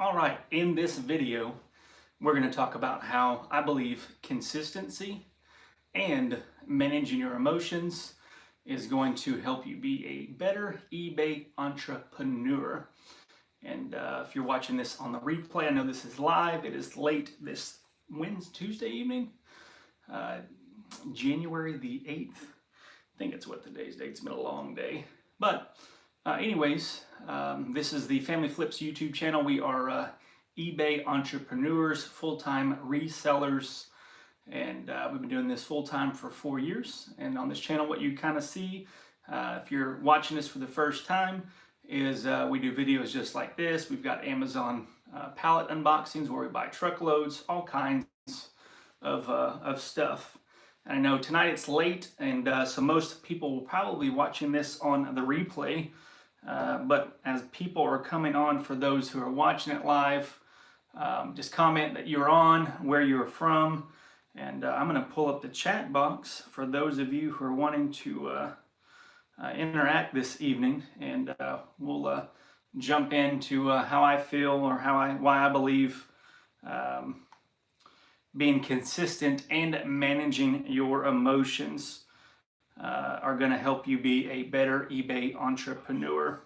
All right, in this video, we're going to talk about how I believe consistency and managing your emotions is going to help you be a better eBay entrepreneur. And if you're watching this on the replay, I know this is live. It is late this Tuesday evening, January the 8th. I think it's what today's date. It's been a long day. But anyways, this is the Family Flips YouTube channel. We are eBay entrepreneurs, full-time resellers, and we've been doing this full-time for 4 years. And on this channel, what you kind of see, if you're watching this for the first time, is we do videos just like this. We've got Amazon pallet unboxings where we buy truckloads, all kinds of stuff. And I know tonight it's late, and so most people will probably be watching this on the replay. But as people are coming on, for those who are watching it live, just comment that you're on, where you're from, and I'm going to pull up the chat box for those of you who are wanting to interact this evening, and we'll jump into how I feel or why I believe being consistent and managing your emotions are going to help you be a better eBay entrepreneur.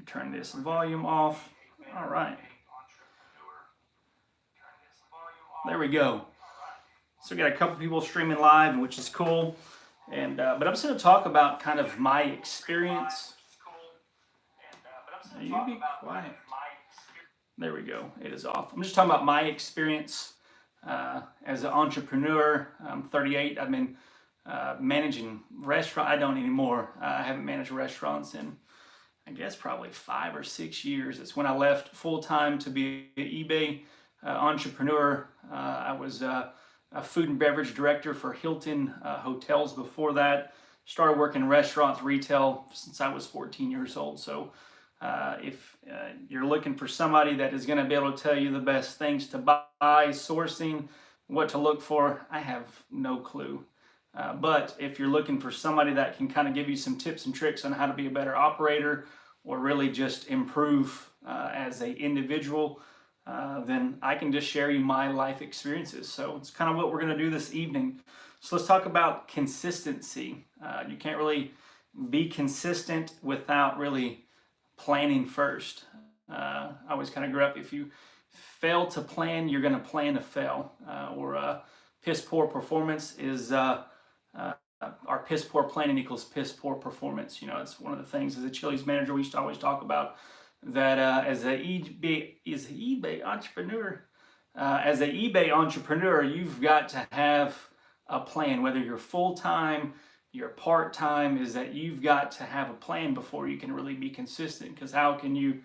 Turn this volume off. All right. There we go. So we got a couple people streaming live, which is cool. And but I'm just going to talk about kind of my experience. You be quiet. There we go. It is off. I'm just talking about my experience as an entrepreneur. I'm 38. I've been managing restaurant. I don't anymore. I haven't managed restaurants in, I guess, probably 5 or 6 years. It's when I left full-time to be an eBay entrepreneur. I was a food and beverage director for Hilton hotels before that. Started working in restaurants, retail since I was 14 years old. So if you're looking for somebody that is going to be able to tell you the best things to buy, sourcing, what to look for, I have no clue. But if you're looking for somebody that can kind of give you some tips and tricks on how to be a better operator or really just improve as an individual, then I can just share you my life experiences. So it's kind of what we're going to do this evening. So let's talk about consistency. You can't really be consistent without really planning first. I always kind of grew up, if you fail to plan, you're going to plan to fail. Or piss poor performance is... our piss poor planning equals piss poor performance. You know, it's one of the things as a Chili's manager we used to always talk about, that as an eBay entrepreneur, you've got to have a plan. Whether you're full-time, you're part-time, is that you've got to have a plan before you can really be consistent. Because how can you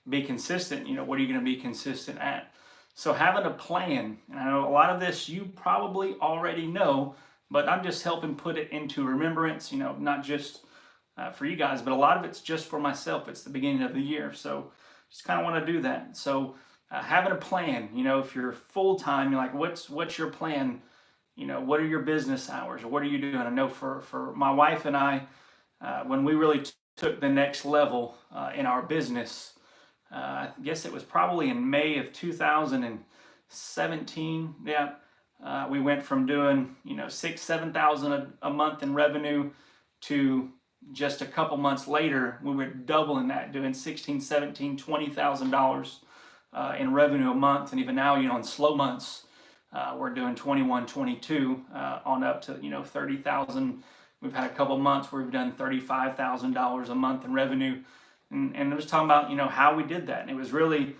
be consistent? You know, what are you going to be consistent at? So having a plan, and I know a lot of this you probably already know, but I'm just helping put it into remembrance, you know, not just for you guys, but a lot of it's just for myself. It's the beginning of the year, so just kind of want to do that. So having a plan, you know, if you're full-time, you're like, what's your plan? You know, what are your business hours? Or what are you doing? I know for my wife and I, when we really took the next level in our business, I guess it was probably in May of 2017, yeah. We went from doing, you know, $6,000-7,000 a month in revenue to just a couple months later, we were doubling that, doing $16,000, $17,000, $20,000 in revenue a month. And even now, you know, in slow months, we're doing 21, 22 on up to, you know, 30,000. We've had a couple months where we've done $35,000 a month in revenue. And I was talking about, you know, how we did that. And it was really,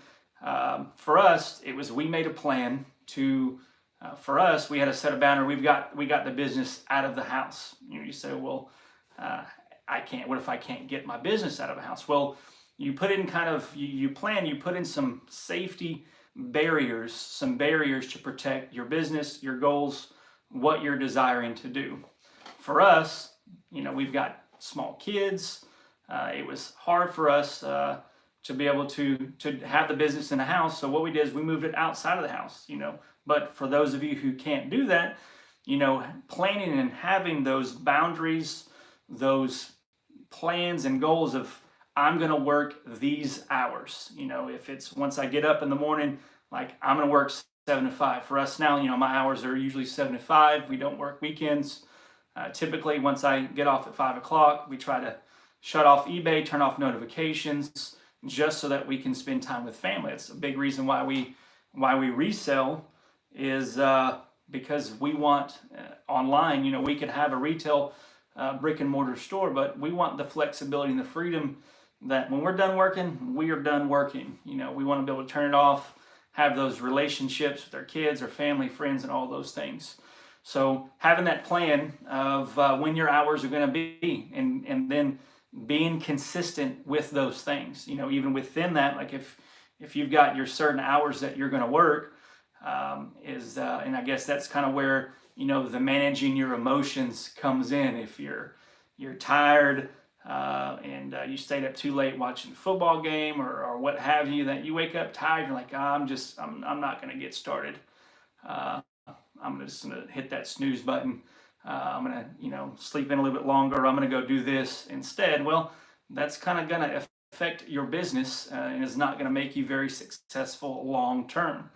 for us, it was, we made a plan to, for us, we had a set of boundary. We got the business out of the house. You say, well, I can't. What if I can't get my business out of the house? Well, you put in kind of, you plan. You put in some safety barriers, some barriers to protect your business, your goals, what you're desiring to do. For us, you know, we've got small kids. It was hard for us to be able to have the business in the house. So what we did is we moved it outside of the house, you know. But for those of you who can't do that, you know, planning and having those boundaries, those plans and goals of I'm going to work these hours. If it's once I get up in the morning, like I'm going to work 7 to 5. For us now, my hours are usually 7 to 5. We don't work weekends. Typically, once I get off at 5 o'clock, we try to shut off eBay, turn off notifications, just so that we can spend time with family. It's a big reason why we resell, is because we want online. We could have a retail brick and mortar store, but we want the flexibility and the freedom that when we're done working, we are done working. We want to be able to turn it off, have those relationships with our kids, our family, friends, and all those things. So having that plan of when your hours are going to be, and then being consistent with those things. Even within that, like if you've got your certain hours that you're going to work, and I guess that's kind of where the managing your emotions comes in. If you're tired and you stayed up too late watching a football game or what have you, that you wake up tired, you're like, I'm not going to get started. I'm just going to hit that snooze button. I'm going to sleep in a little bit longer. I'm going to go do this instead. Well, that's kind of going to affect your business and is not going to make you very successful long term.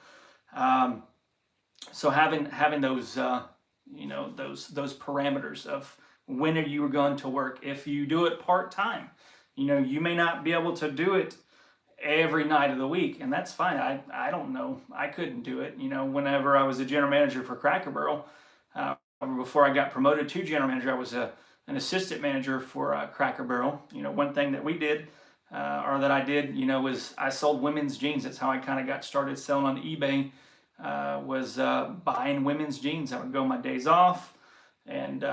So having those those parameters of when are you going to work. If you do it part time, you may not be able to do it every night of the week, and that's fine. I don't know. I couldn't do it. Whenever I was a general manager for Cracker Barrel, before I got promoted to general manager, I was an assistant manager for Cracker Barrel. One thing that we did, or that I did, was I sold women's jeans. That's how I kind of got started selling on eBay. Was buying women's jeans. I would go my days off and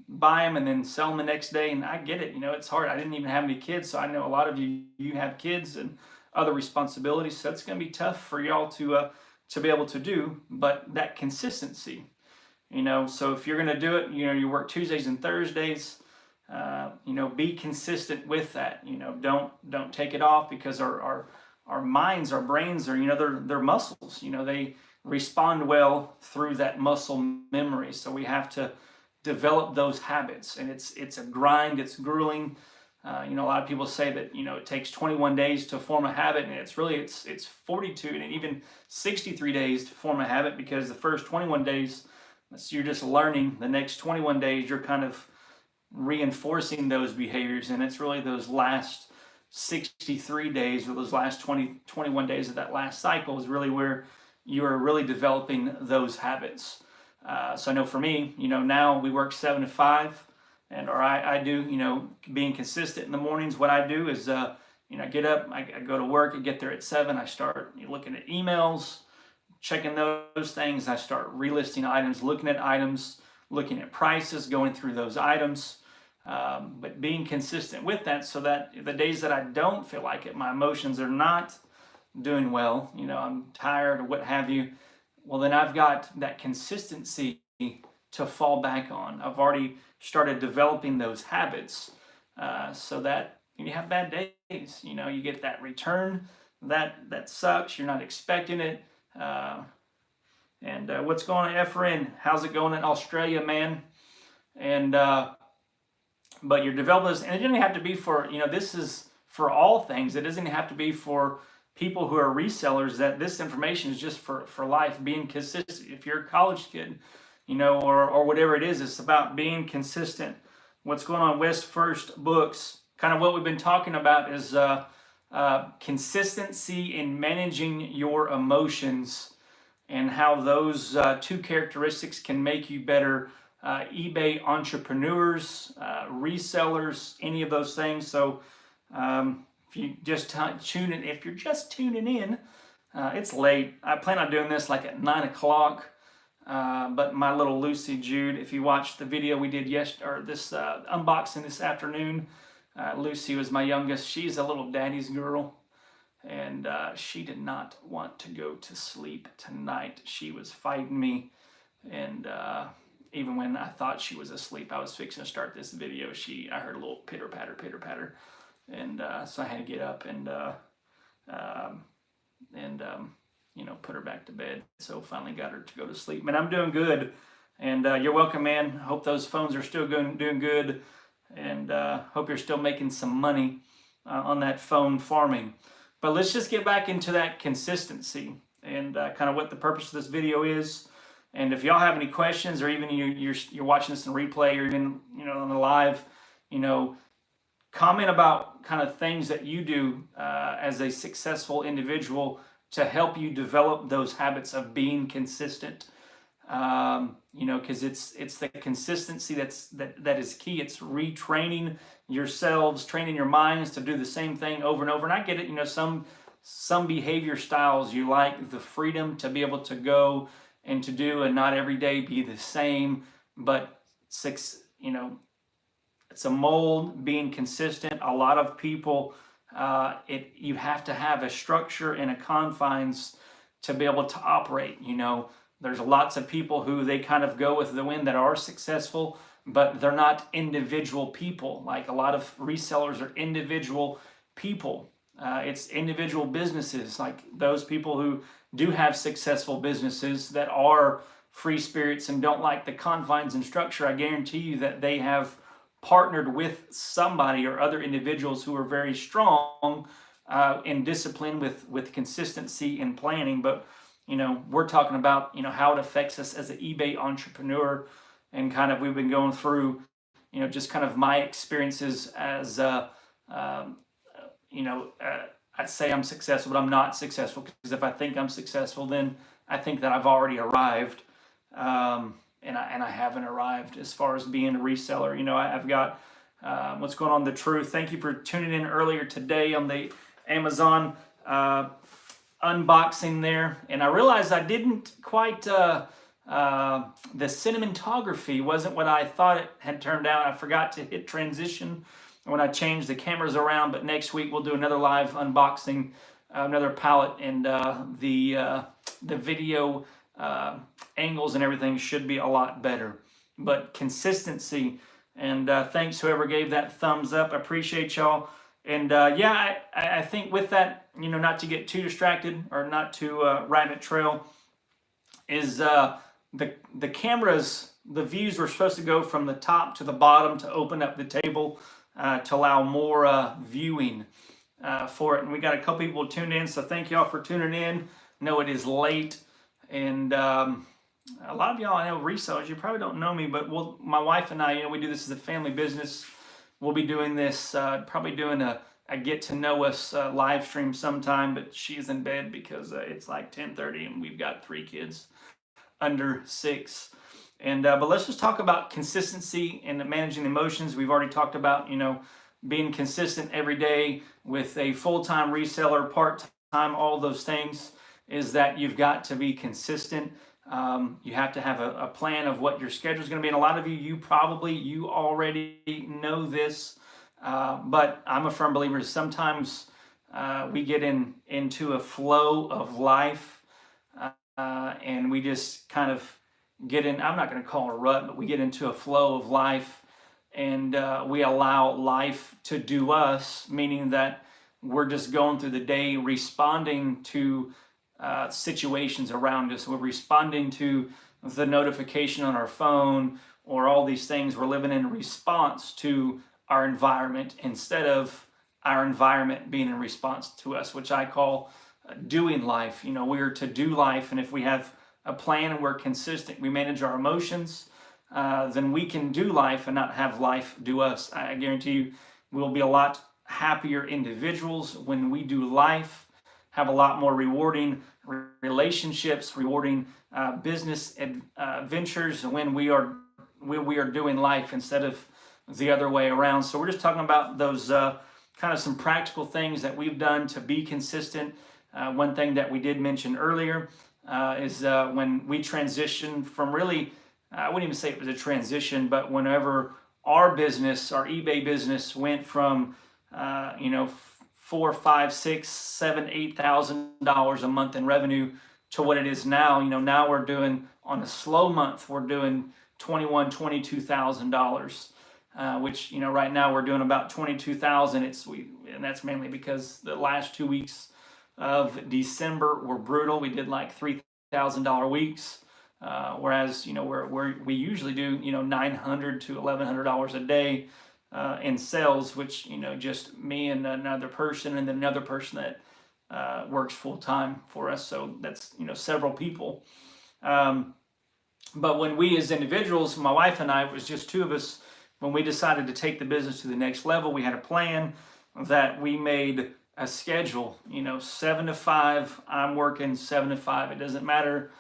buy them and then sell them the next day. And I get it, it's hard. I didn't even have any kids, so I know a lot of you have kids and other responsibilities. So that's going to be tough for y'all to be able to do. But that consistency, so if you're going to do it, you work Tuesdays and Thursdays. Be consistent with that. Don't take it off, because our minds, our brains are, they're muscles. They respond well through that muscle memory. So we have to develop those habits, and it's a grind. It's grueling. A lot of people say that it takes 21 days to form a habit, and it's 42 and even 63 days to form a habit, because the first 21 days you're just learning. The next 21 days you're kind of reinforcing those behaviors, and it's really those last 63 days, or those last 21 days of that last cycle, is really where you are really developing those habits. So I know for me, now we work 7 to 5, or I do, being consistent in the mornings. What I do is, I get up, I go to work, I get there at 7, I start looking at emails, checking those things. I start relisting items, looking at items, looking at prices, going through those items. But being consistent with that, so that the days that I don't feel like it, my emotions are not doing well, I'm tired or what have you, well, then I've got that consistency to fall back on. I've already started developing those habits, so that when you have bad days, you get that return that sucks. You're not expecting it. And what's going on, Efren? How's it going in Australia, man? And but you're developing this, and it doesn't have to be for, this is for all things. It doesn't have to be for people who are resellers. That this information is just for life, being consistent. If you're a college kid, or whatever it is, it's about being consistent. What's going on, West First Books? Kind of what we've been talking about is consistency in managing your emotions, and how those two characteristics can make you better eBay entrepreneurs, resellers, any of those things. So if you're just tuning in, it's late. I plan on doing this like at 9 o'clock. But my little Lucy Jude, if you watched the video we did this unboxing this afternoon, Lucy was my youngest. She's a little daddy's girl, and she did not want to go to sleep tonight. She was fighting me, and even when I thought she was asleep, I was fixing to start this video, I heard a little pitter patter, and so I had to get up and put her back to bed. So finally got her to go to sleep. Man, I'm doing good, and you're welcome, man. Hope those phones are still doing good, and hope you're still making some money. on that phone farming. But let's just get back into that consistency and kind of what the purpose of this video is. And if y'all have any questions, or even you're watching this in replay, or even on the live, comment about kind of things that you do as a successful individual to help you develop those habits of being consistent. Because it's the consistency that is key. It's retraining yourselves, training your minds to do the same thing over and over. And I get it, some behavior styles you like the freedom to be able to go and to do, and not every day be the same. But it's a mold, being consistent. A lot of people, you have to have a structure and a confines to be able to operate. There's lots of people who they kind of go with the wind that are successful, but they're not individual people. Like a lot of resellers are individual people. It's individual businesses, like those people who do have successful businesses that are free spirits and don't like the confines and structure. I guarantee you that they have partnered with somebody or other individuals who are very strong in discipline with consistency and planning. But we're talking about how it affects us as an eBay entrepreneur, and kind of we've been going through just kind of my experiences as I'd say I'm successful, but I'm not successful, because if I think I'm successful, then I think that I've already arrived, and I haven't arrived as far as being a reseller. I've got what's going on, The Truth. Thank you for tuning in earlier today on the Amazon unboxing there, and I realized I didn't quite the cinematography wasn't what I thought it had turned out. I forgot to hit transition when I changed the cameras around, but next week we'll do another live unboxing, another palette, and the video angles and everything should be a lot better. But consistency, and thanks whoever gave that thumbs up. I appreciate y'all. And I think with that, not to get too distracted or not to rabbit trail, is the cameras, the views were supposed to go from the top to the bottom to open up the table to allow more viewing for it. And we got a couple people tuned in, so thank y'all for tuning in. I know it is late, and a lot of y'all I know resellers, you probably don't know me, but my wife and I, we do this as a family business. We'll be doing this, probably doing a get to know us live stream sometime, but she's in bed because it's like 10:30 and we've got 3 kids under 6. And but let's just talk about consistency and managing emotions. We've already talked about being consistent every day with a full-time reseller, part-time, all those things, is that you've got to be consistent. You have to have a plan of what your schedule is going to be. And a lot of you already know this, but I'm a firm believer sometimes we get into a flow of life and we just kind of get in, I'm not going to call it a rut, but we get into a flow of life, and we allow life to do us, meaning that we're just going through the day responding to situations around us. We're responding to the notification on our phone or all these things. We're living in response to our environment instead of our environment being in response to us, which I call doing life. We're to do life, and if we have a plan and we're consistent, we manage our emotions, then we can do life and not have life do us. I guarantee you we'll be a lot happier individuals when we do life, have a lot more rewarding relationships, rewarding business ventures when we are doing life instead of the other way around. So we're just talking about those kind of some practical things that we've done to be consistent. One thing that we did mention earlier is when we transitioned from really, I wouldn't even say it was a transition, but whenever our business, our eBay business, went from $4,000, $5,000, $6,000, $7,000, $8,000 a month in revenue to what it is now. Now we're doing, on a slow month, we're doing $21,000, $22,000, which right now we're doing about $22,000. And that's mainly because the last 2 weeks of December were brutal. We did like $3,000 weeks, whereas we usually do $900 to $1,100 a day. in sales, which, just me and another person, and then another person that works full time for us. So that's, several people. But when we as individuals, my wife and I, it was just two of us, when we decided to take the business to the next level, we had a plan that we made a schedule, 7 to 5, I'm working 7 to 5. It doesn't matter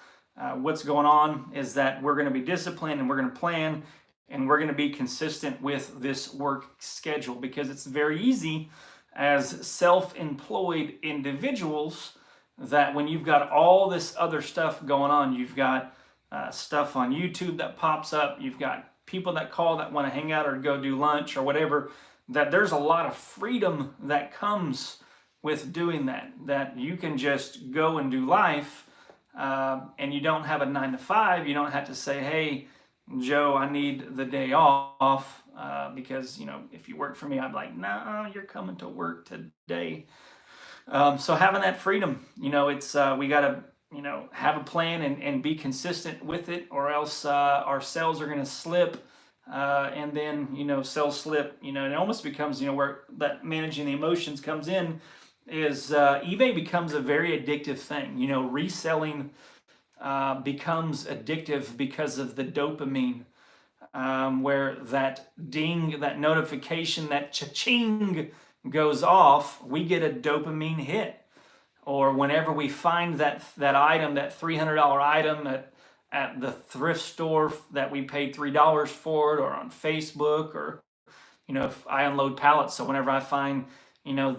what's going on, is that we're going to be disciplined and we're going to plan and we're going to be consistent with this work schedule, because it's very easy as self-employed individuals that when you've got all this other stuff going on, you've got stuff on YouTube that pops up, you've got people that call that want to hang out or go do lunch or whatever, that there's a lot of freedom that comes with doing that, that you can just go and do life, and you don't have a 9 to 5. You don't have to say, hey, Joe, I need the day off, because, if you work for me, I'm like, no, you're coming to work today. So having that freedom, it's we got to, have a plan and be consistent with it, or else our sales are going to slip. And then, sales slip, it almost becomes, where that managing the emotions comes in, is eBay becomes a very addictive thing. Reselling becomes addictive because of the dopamine, where that ding, that notification, that cha-ching goes off, we get a dopamine hit. Or whenever we find that item, that $300 item at the thrift store that we paid $3 for it, or on Facebook, or, if I unload pallets, so whenever I find, a $500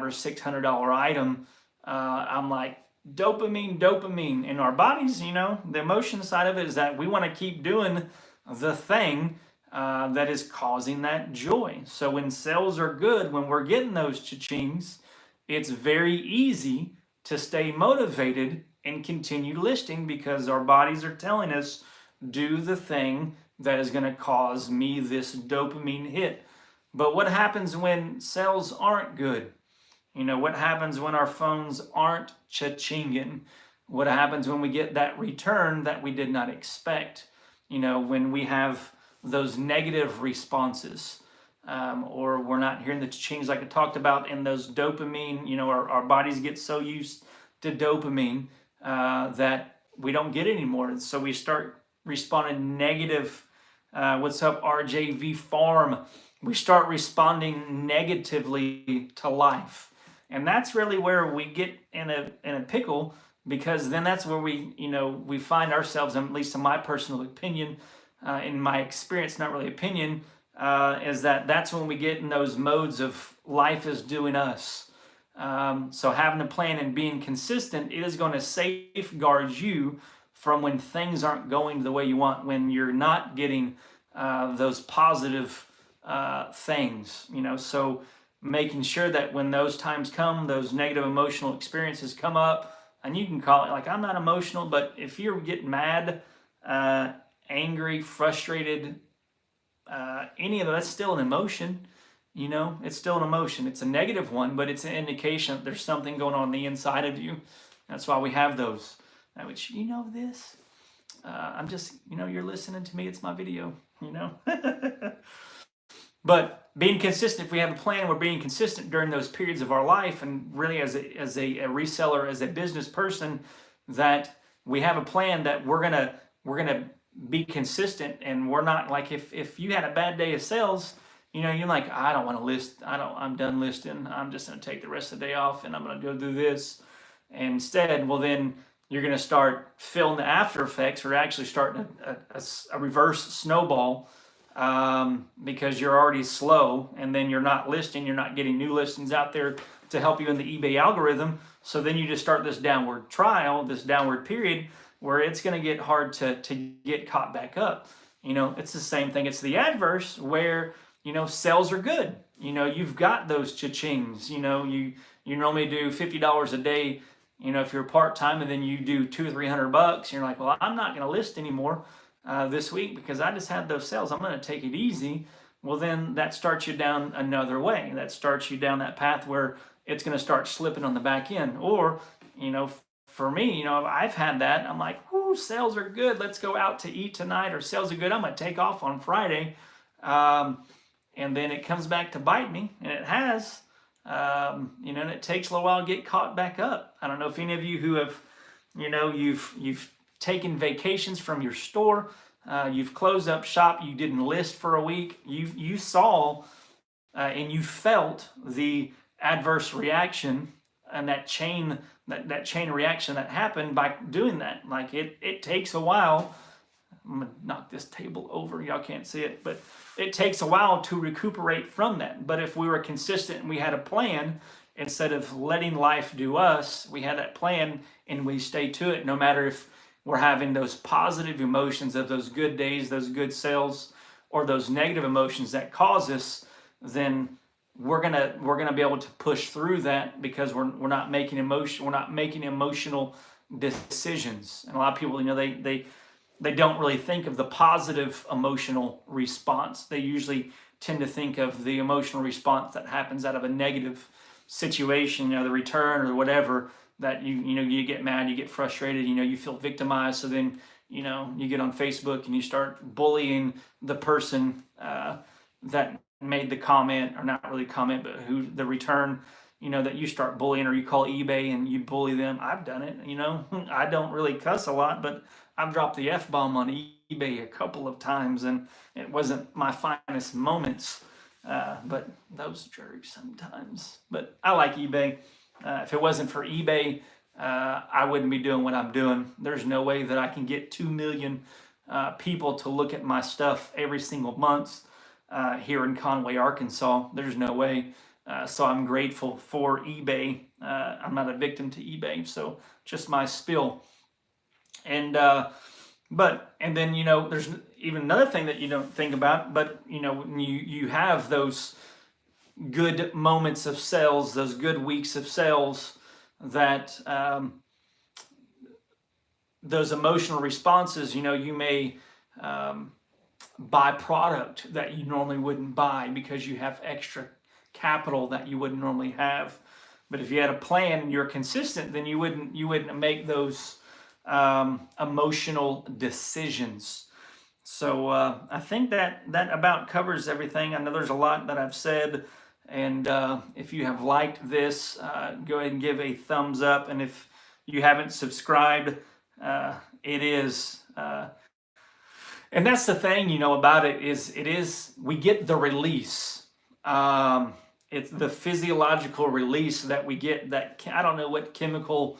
or $600 item, I'm like, dopamine in our bodies. The emotion side of it is that we want to keep doing the thing that is causing that joy. So when sales are good, when we're getting those cha-chings, it's very easy to stay motivated and continue listing, because our bodies are telling us, do the thing that is going to cause me this dopamine hit. But what happens when sales aren't good? What happens when our phones aren't cha-chinging? What happens when we get that return that we did not expect? When we have those negative responses, or we're not hearing the cha-chings like I talked about, and those dopamine, our bodies get so used to dopamine that we don't get it anymore. And so we start responding negative. What's up, RJV Farm? We start responding negatively to life. And that's really where we get in a pickle, because then that's where we find ourselves, at least in my personal opinion, in my experience, not really opinion, is that's when we get in those modes of life is doing us. So having a plan and being consistent, it is going to safeguard you from when things aren't going the way you want, when you're not getting those positive things. So making sure that when those times come, those negative emotional experiences come up, and you can call it, like, I'm not emotional, but if you're getting mad, angry, frustrated, any of that's still an emotion. It's still an emotion. It's a negative one, but it's an indication that there's something going on the inside of you. That's why we have those. Which, this. I'm just, you're listening to me. It's my video, But being consistent, if we have a plan, we're being consistent during those periods of our life, and really as a reseller, as a business person, that we have a plan that we're gonna be consistent, and we're not like, if you had a bad day of sales, you're like, I don't want to list, I'm done listing, I'm just gonna take the rest of the day off and I'm gonna go do this. And instead, well, then you're gonna start feeling the after effects, or actually starting a reverse snowball, because you're already slow, and then you're not listing, you're not getting new listings out there to help you in the eBay algorithm. So then you just start this downward period, where it's going to get hard to get caught back up. It's the same thing. It's the adverse, where, sales are good. You've got those cha-chings. You normally do $50 a day, if you're part-time, and then you do $200 or $300. You're like, well, I'm not going to list anymore this week because I just had those sales. I'm going to take it easy. Well, then that starts you down another way. That starts you down that path where it's going to start slipping on the back end. Or, for me, I've had that. I'm like, whoo, sales are good. Let's go out to eat tonight. Or sales are good. I'm going to take off on Friday. And and then it comes back to bite me, and it has. And it takes a little while to get caught back up. I don't know if any of you who have, you've taken vacations from your store, you've closed up shop, you didn't list for a week, you saw and you felt the adverse reaction and that chain reaction that happened by doing that. Like it takes a while. I'm gonna knock this table over. Y'all can't see it, but it takes a while to recuperate from that. But if we were consistent and we had a plan, instead of letting life do us, we had that plan and we stay to it, no matter if we're having those positive emotions of those good days, those good sales, or those negative emotions that cause us, then we're gonna be able to push through that because we're not making emotional decisions. And a lot of people, they don't really think of the positive emotional response. They usually tend to think of the emotional response that happens out of a negative situation, the return or whatever, that you get mad, you get frustrated, you feel victimized. So then, you get on Facebook and you start bullying the person that made the comment, or not really comment, but who the return, that you start bullying, or you call eBay and you bully them. I've done it, I don't really cuss a lot, but I've dropped the F-bomb on eBay a couple of times, and it wasn't my finest moments, but those jerks sometimes. But I like eBay. If it wasn't for eBay, I wouldn't be doing what I'm doing. There's no way that I can get 2 million people to look at my stuff every single month here in Conway, Arkansas. There's no way. So I'm grateful for eBay. I'm not a victim to eBay, so just my spill. And then there's even another thing that you don't think about, but when you have those good moments of sales, those good weeks of sales, that those emotional responses, you may buy product that you normally wouldn't buy because you have extra capital that you wouldn't normally have. But if you had a plan and you're consistent, then you wouldn't make those emotional decisions. So I think that about covers everything. I know there's a lot that I've said, and if you have liked this, go ahead and give a thumbs up. And if you haven't subscribed, it is and that's the thing, about it is we get the release. It's the physiological release that we get. That I don't know what chemical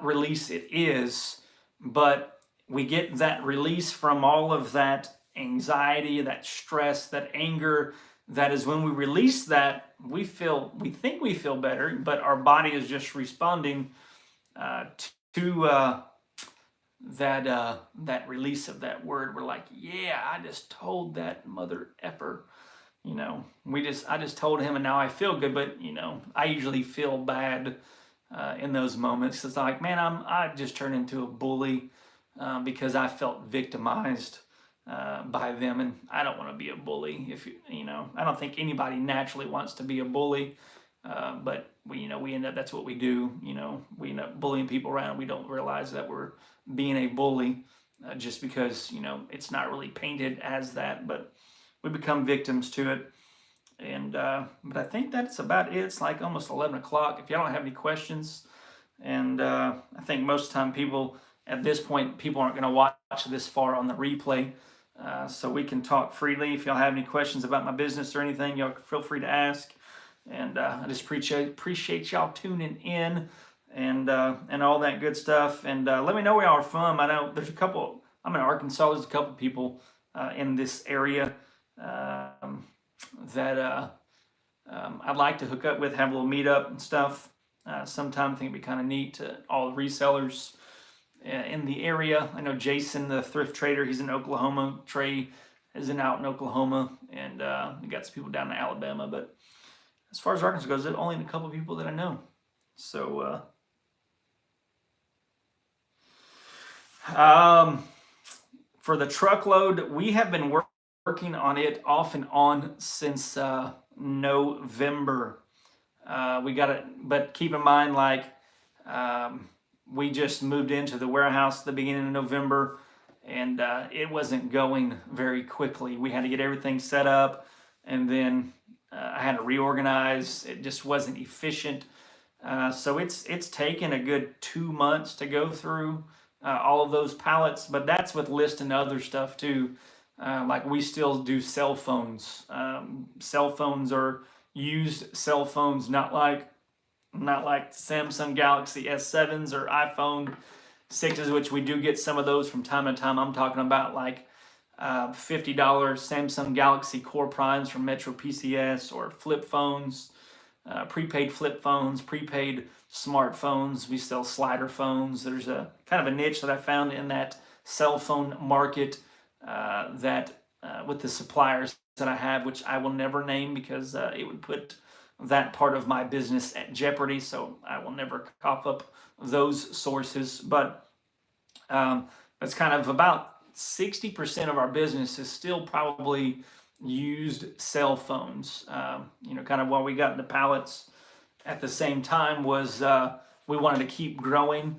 release it is, but we get that release from all of that anxiety, that stress, that anger. That is when we release that, we think we feel better, but our body is just responding to that release of that word. We're like, yeah, I just told that mother effer. I just told him and now I feel good, but I usually feel bad in those moments. It's like, man, I just turned into a bully because I felt victimized by them, and I don't want to be a bully. I don't think anybody naturally wants to be a bully, but we end up, that's what we do. We end up bullying people around. We don't realize that we're being a bully just because it's not really painted as that, but we become victims to it. And but I think that's about it. It's like almost 11 o'clock. If y'all don't have any questions, and I think most of the time people at this point, people aren't going to watch this far on the replay, so we can talk freely. If y'all have any questions about my business or anything, y'all feel free to ask. And I just appreciate y'all tuning in and all that good stuff. And let me know where y'all are from. I know there's a couple. I'm in Arkansas. There's a couple people in this area that I'd like to hook up with, have a little meetup and stuff sometime. I think it'd be kind of neat to all the resellers in the area. I know Jason, the thrift trader, he's in Oklahoma. Trey is out in Oklahoma, and we got some people down in Alabama. But as far as Arkansas goes, there's only a couple of people that I know. So for the truckload, we have been working on it off and on since November. We got it, but keep in mind, we just moved into the warehouse at the beginning of November, and it wasn't going very quickly. We had to get everything set up and then I had to reorganize. It just wasn't efficient. So it's taken a good 2 months to go through all of those pallets, but that's with listing other stuff too. Like we still do cell phones. Cell phones are used cell phones, not like Samsung Galaxy S7s or iPhone 6s, which we do get some of those from time to time. I'm talking about like $50 Samsung Galaxy Core Primes from Metro PCS, or flip phones, prepaid flip phones, prepaid smartphones. We sell slider phones. There's a kind of a niche that I found in that cell phone market that with the suppliers that I have, which I will never name because it would put that part of my business at jeopardy. So I will never cough up those sources. But that's kind of about 60% of our business is still probably used cell phones. Kind of why we got into pallets at the same time was we wanted to keep growing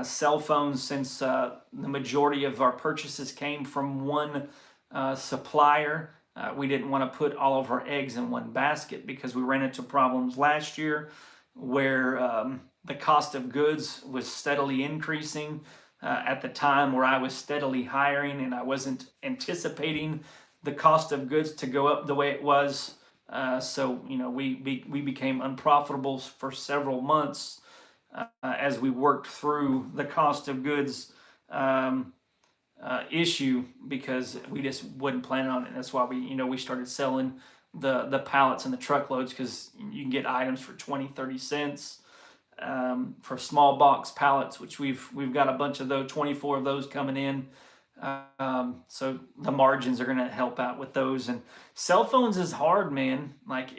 cell phones, since the majority of our purchases came from one supplier. We didn't want to put all of our eggs in one basket because we ran into problems last year where the cost of goods was steadily increasing at the time where I was steadily hiring, and I wasn't anticipating the cost of goods to go up the way it was. So we became unprofitable for several months as we worked through the cost of goods issue, because we just wasn't planning on it. And that's why we started selling the pallets and the truckloads, because you can get items for 20-30 cents for small box pallets, which we've got a bunch of those, 24 of those coming in. So the margins are going to help out with those. And cell phones is hard, man. Like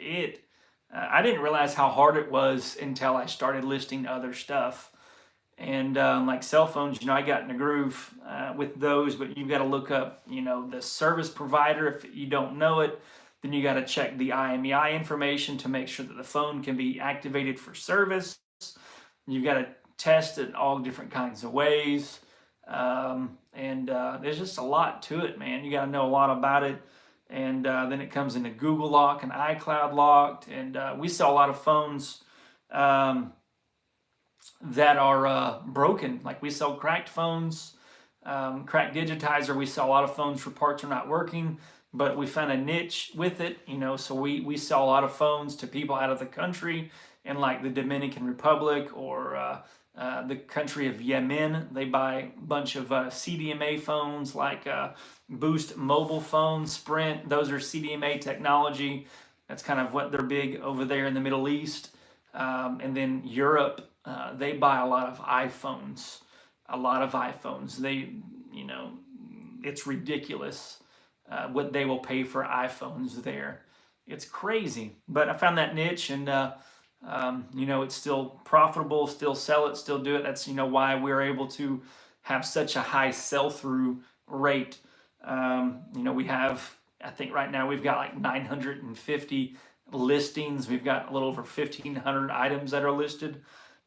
I didn't realize how hard it was until I started listing other stuff. And like cell phones, I got in a groove with those, but you've got to look up, the service provider. If you don't know it, then you got to check the IMEI information to make sure that the phone can be activated for service. You've got to test it all different kinds of ways. And there's just a lot to it, man. You got to know a lot about it. And then it comes into Google Lock and iCloud Locked. And we sell a lot of phones that are broken. Like we sell cracked phones, cracked digitizer. We sell a lot of phones for parts are not working, but we found a niche with it, so we sell a lot of phones to people out of the country in like the Dominican Republic or the country of Yemen. They buy a bunch of CDMA phones like Boost mobile phones, Sprint. Those are CDMA technology. That's kind of what they're big over there in the Middle East. And then Europe, they buy a lot of iPhones. They, it's ridiculous what they will pay for iPhones there. It's crazy. But I found that niche, and it's still profitable, still sell it, still do it. That's, why we're able to have such a high sell-through rate. We have, I think right now we've got like 950 listings. We've got a little over 1,500 items that are listed.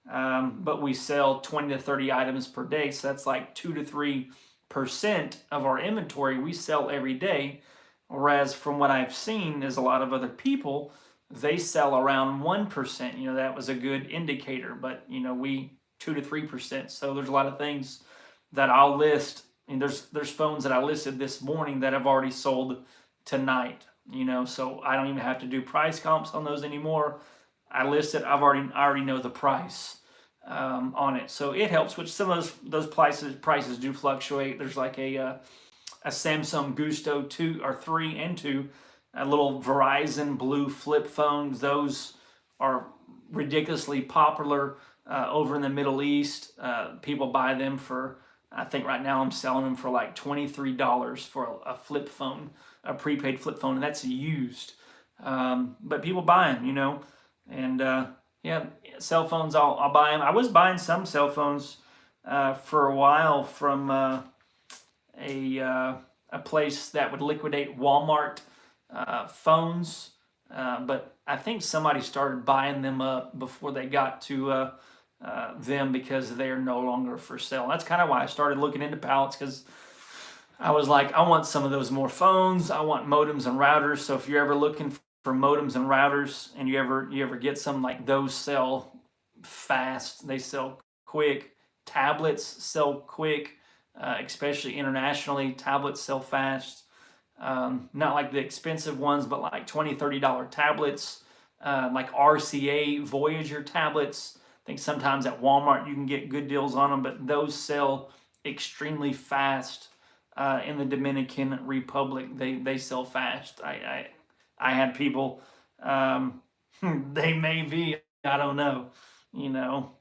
But we sell 20 to 30 items per day. So that's like 2 to 3% of our inventory we sell every day. Whereas from what I've seen is a lot of other people, they sell around 1%. That was a good indicator, but we 2 to 3%. So there's a lot of things that I'll list. And there's phones that I listed this morning that I've already sold tonight. So I don't even have to do price comps on those anymore. I list it. I already know the price on it, so it helps. Which some of those prices do fluctuate. There's like a Samsung Gusto 2 or 3 and 2, a little Verizon blue flip phones. Those are ridiculously popular over in the Middle East. People buy them for, I think right now I'm selling them for like $23 for a flip phone, a prepaid flip phone, and that's used. But people buy them, and cell phones, I'll buy them. I was buying some cell phones for a while from a place that would liquidate Walmart phones, but I think somebody started buying them up before they got to them because they're no longer for sale. That's kind of why I started looking into pallets, because I was like, I want some of those more phones. I want modems and routers. So if you're ever looking for modems and routers, and you ever get some, like, those sell fast. They sell quick. Tablets sell quick, especially internationally. Tablets sell fast. Not like the expensive ones, but like $20, $30 tablets, like RCA Voyager tablets. I think sometimes at Walmart you can get good deals on them, but those sell extremely fast. In the Dominican Republic, they sell fast. I had people, they may be, I don't know, you know,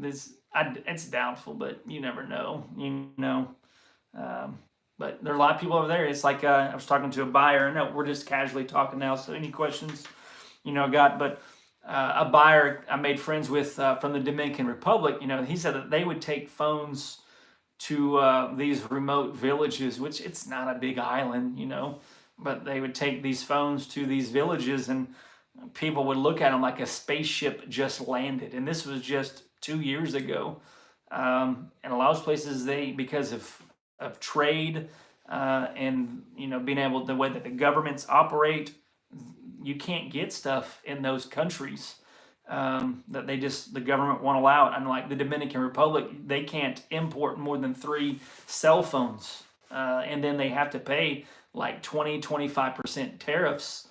it's doubtful, but you never know, um, but there are a lot of people over there. It's like, I was talking to a buyer. No, we're just casually talking now. So any questions, got, but a buyer I made friends with, from the Dominican Republic, he said that they would take phones to these remote villages, which it's not a big island, but they would take these phones to these villages, and people would look at them like a spaceship just landed. And this was just 2 years ago. And a lot of places, because of trade, and being able, the way that the governments operate, you can't get stuff in those countries, that the government won't allow it. Unlike the Dominican Republic, they can't import more than 3 cell phones, and then they have to pay like 20-25% tariffs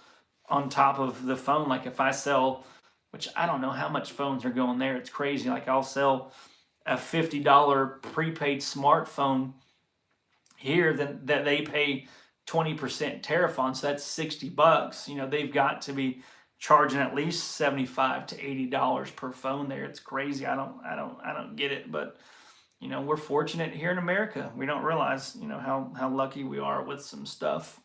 on top of the phone. Like if I sell, which I don't know how much phones are going there, it's crazy. Like I'll sell a $50 prepaid smartphone here that they pay 20% tariff on, so that's $60. They've got to be charging at least $75 to $80 per phone there. It's crazy. I don't get it, but we're fortunate here in America. We don't realize how lucky we are with some stuff.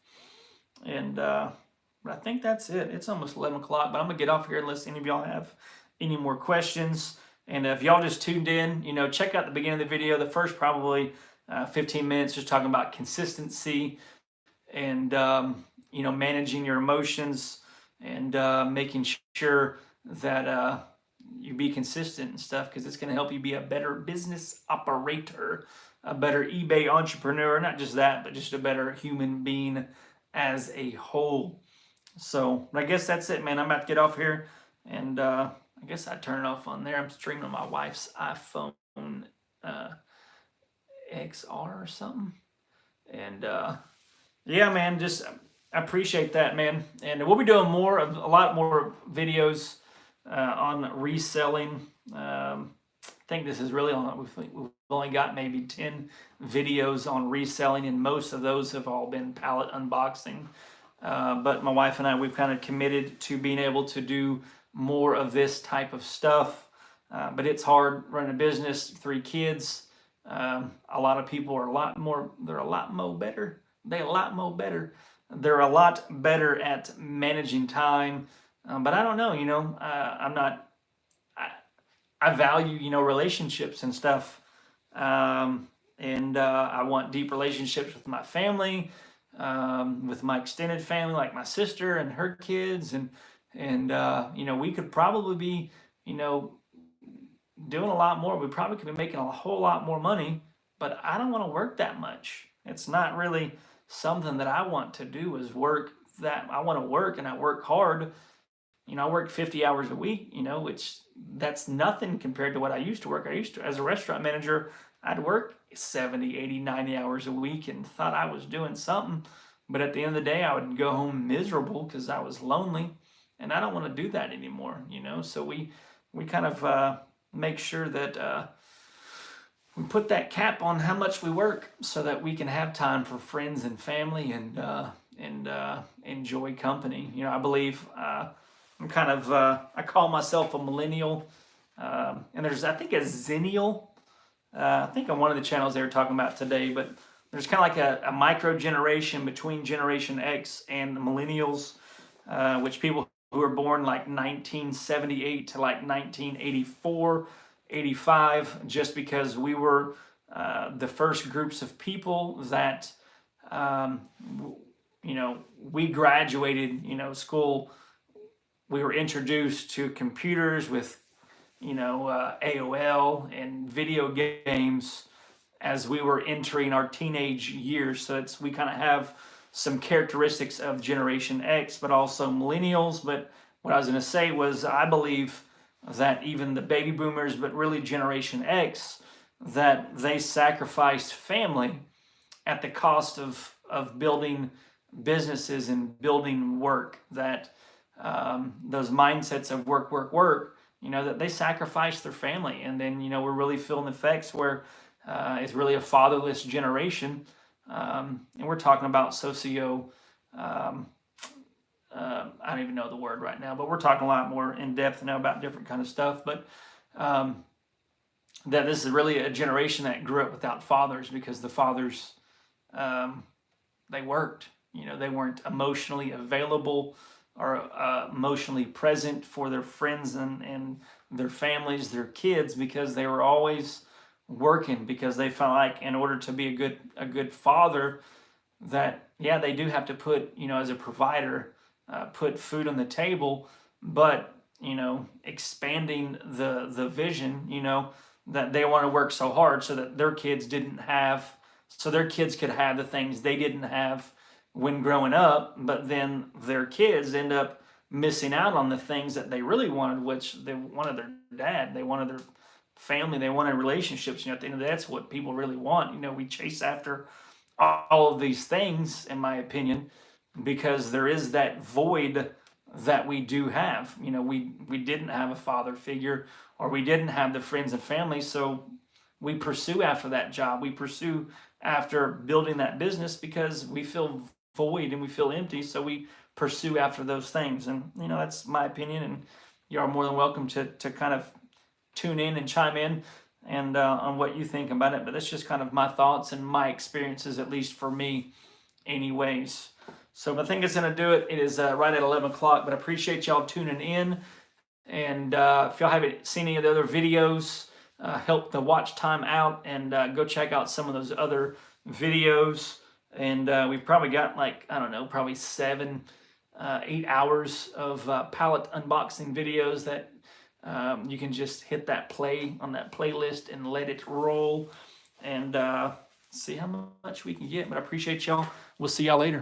And but I think that's it. It's almost 11 o'clock, but I'm gonna get off here unless any of y'all have any more questions. And if y'all just tuned in, check out the beginning of the video. The first probably 15 minutes, just talking about consistency and managing your emotions, and making sure that you be consistent and stuff, because it's going to help you be a better business operator, a better eBay entrepreneur. Not just that, but just a better human being as a whole. So I guess that's it, man. I'm about to get off here, and I guess I turn it off on there. I'm streaming on my wife's iPhone XR or something, and yeah, man, just I appreciate that, man. And we'll be doing a lot more videos on reselling. I think this is really we've only got maybe 10 videos on reselling, and most of those have all been pallet unboxing. But my wife and I, we've kind of committed to being able to do more of this type of stuff. But it's hard running a business, 3 kids. A lot of people are a lot more better. They're a lot better at managing time. But I don't know, I value, relationships and stuff. And I want deep relationships with my family, with my extended family, like my sister and her kids. And we could probably be, doing a lot more. We probably could be making a whole lot more money, but I don't want to work that much. It's not really something that I want to do, is work that I want to work, and I work hard. I work 50 hours a week, which that's nothing compared to what I used to work. As a restaurant manager, I'd work 70, 80, 90 hours a week and thought I was doing something. But at the end of the day, I would go home miserable because I was lonely, and I don't want to do that anymore, So we kind of make sure that we put that cap on how much we work, so that we can have time for friends and family, and enjoy company. I believe I'm kind of I call myself a millennial, and there's, I think, a zennial. I think on one of the channels they were talking about today, but there's kind of like a micro generation between Generation X and the millennials, which people who were born like 1978 to like 1984, 85, just because we were the first groups of people that, we graduated, school. We were introduced to computers with, AOL and video games as we were entering our teenage years. So we kind of have some characteristics of Generation X, but also millennials. But what I was going to say was, I believe that even the baby boomers, but really Generation X, that they sacrificed family at the cost of building businesses and building work. That those mindsets of work, work, work, that they sacrificed their family. And then, we're really feeling the effects where it's really a fatherless generation. And we're talking about I don't even know the word right now, but we're talking a lot more in depth now about different kind of stuff. But that this is really a generation that grew up without fathers, because the fathers, they worked. They weren't emotionally available or emotionally present for their friends and their families, their kids, because they were always working, because they felt like in order to be a good father, that they do have to put, as a provider, put food on the table, but expanding the vision, that they want to work so hard so that their kids could have the things they didn't have when growing up. But then their kids end up missing out on the things that they really wanted, which they wanted their dad, they wanted their family, they wanted relationships. At the end of the day, that's what people really want. We chase after all of these things, in my opinion, because there is that void that we do have. We didn't have a father figure, or we didn't have the friends and family, so we pursue after that job. We pursue after building that business because we feel void and we feel empty, so we pursue after those things. And that's my opinion, and you are more than welcome to kind of tune in and chime in and on what you think about it. But that's just kind of my thoughts and my experiences, at least for me anyways. So I think it's going to do it. It is right at 11 o'clock, but I appreciate y'all tuning in. And if y'all haven't seen any of the other videos, help the watch time out, and go check out some of those other videos. And we've probably got probably 7-8 hours of pallet unboxing videos that you can just hit that play on that playlist and let it roll, and see how much we can get. But I appreciate y'all. We'll see y'all later.